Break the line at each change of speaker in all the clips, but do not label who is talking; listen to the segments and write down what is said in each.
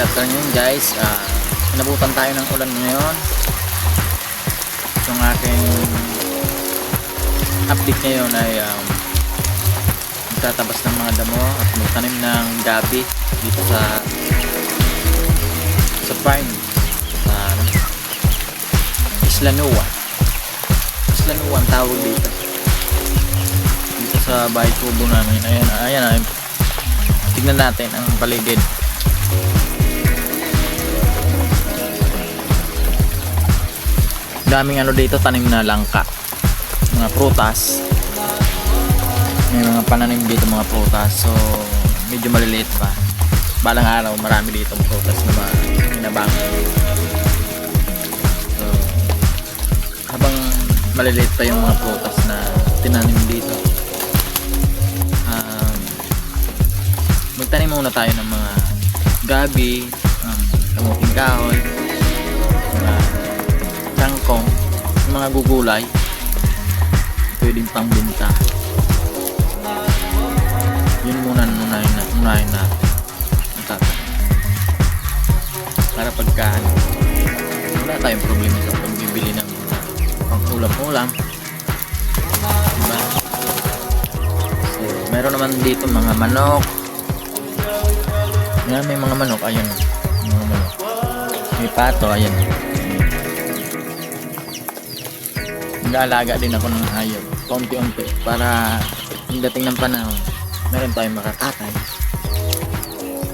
afternoon guys, inabutan tayo ng ulan ngayon. Itong aking update ngayon ay magtatabas ng mga damo at magtanim ng gabi dito sa Prime, sa Isla Nua ang tawag dito sa bahay kubo namin. Ayan, tignan natin ang paligid. Daming dito, tanim na langka, mga prutas, may mga pananim dito, mga prutas. So medyo maliliit pa, balang araw marami dito prutas na kinabang. So habang maliliit pa yung mga prutas na tinanim dito, magtanim muna tayo ng mga gabi, kamuting kahoy, mga kangkong, mga gugulay pwedeng pangbenta. Yun muna unahin natin para pagka wala tayong problema sa pagbibili ng pang-ulam-ulam, diba? So, meron naman dito mga manok. Yan, may mga manok, ayun, mga manok. May pato, ayan. Nag-aalaga din ako ng hayop, kaunti-unti, para yung dating ng panahon meron tayong makakatay.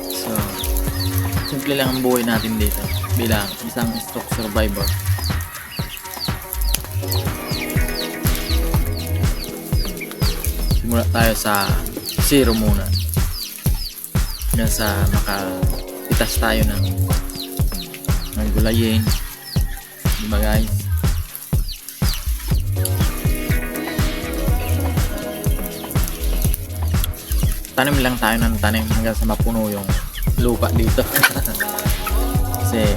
So simple lang ang buhay natin dito bilang isang stock survivor. Simula tayo sa zero muna hanggang sa makapitas tayo ng gulayin, diba guys? Tanim lang tayo ng tanim hanggang sa mapuno yung lupa dito. Kasi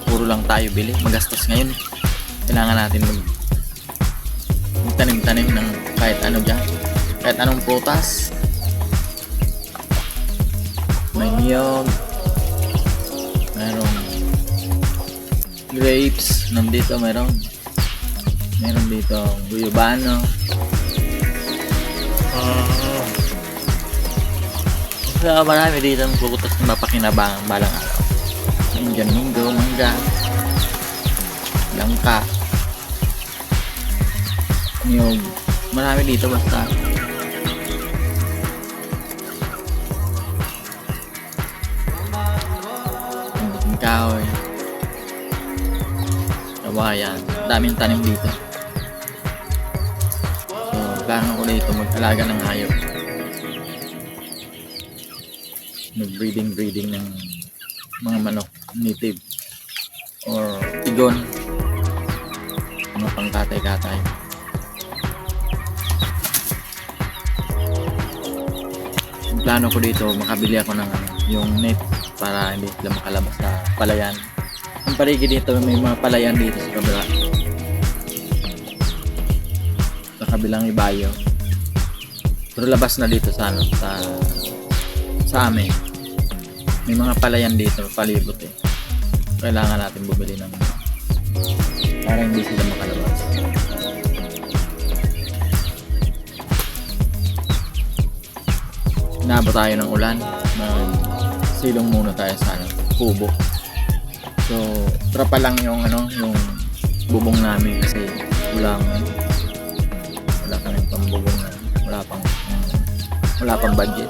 puro lang tayo bili, magastos ngayon. Kailangan natin magtanim-tanim ng kahit ano dyan, kahit anong prutas. May niyog, mayroong grapes, nandito meron dito guyabano. So, marami dito ang prutas na mapakinabangan balang araw. Nandiyan munggo, mangga, langka, niyog, marami dito basta. Ang kahoy, kawayan, daming tanim dito. So, plano ko dito mag-alaga ng hayop, breeding ng mga manok native or tigon, mga pangkatay-katay. Ang plano ko dito, makabili ako ng yung net para hindi sila makalabas sa palayan. Ang paligid dito, may mga palayan dito sa kabila, sa kabilang ibayo, pero labas na dito sa amin. May mga palayan dito palibot kailangan natin bumili ng para hindi sila makalabas. Inabot tayo ng ulan, silong muna tayo sa kubo. So trapa lang yung bubong namin kasi wala kaming pambubong, wala pang budget.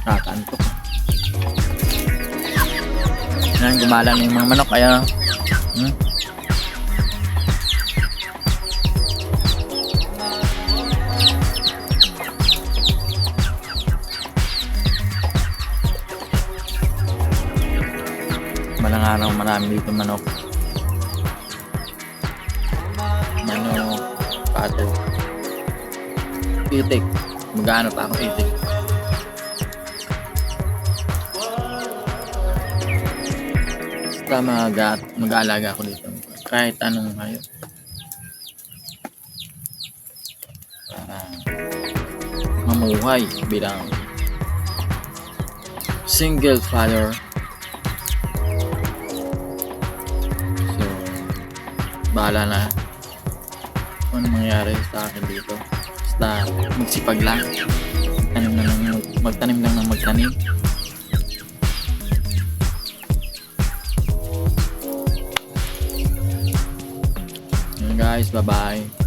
Nakaantok. Yan, gumala na yung mga manok. Kaya malang araw marami dito manok, pato, itik. Magano pa ako itik. Basta mag-aalaga ako dito kahit anong hayop. mamuhay bilang single father. So, bahala na kung ano mangyari sa akin dito. Basta magsipag lang. Magtanim lang ng magtanim. Yun guys, bye bye.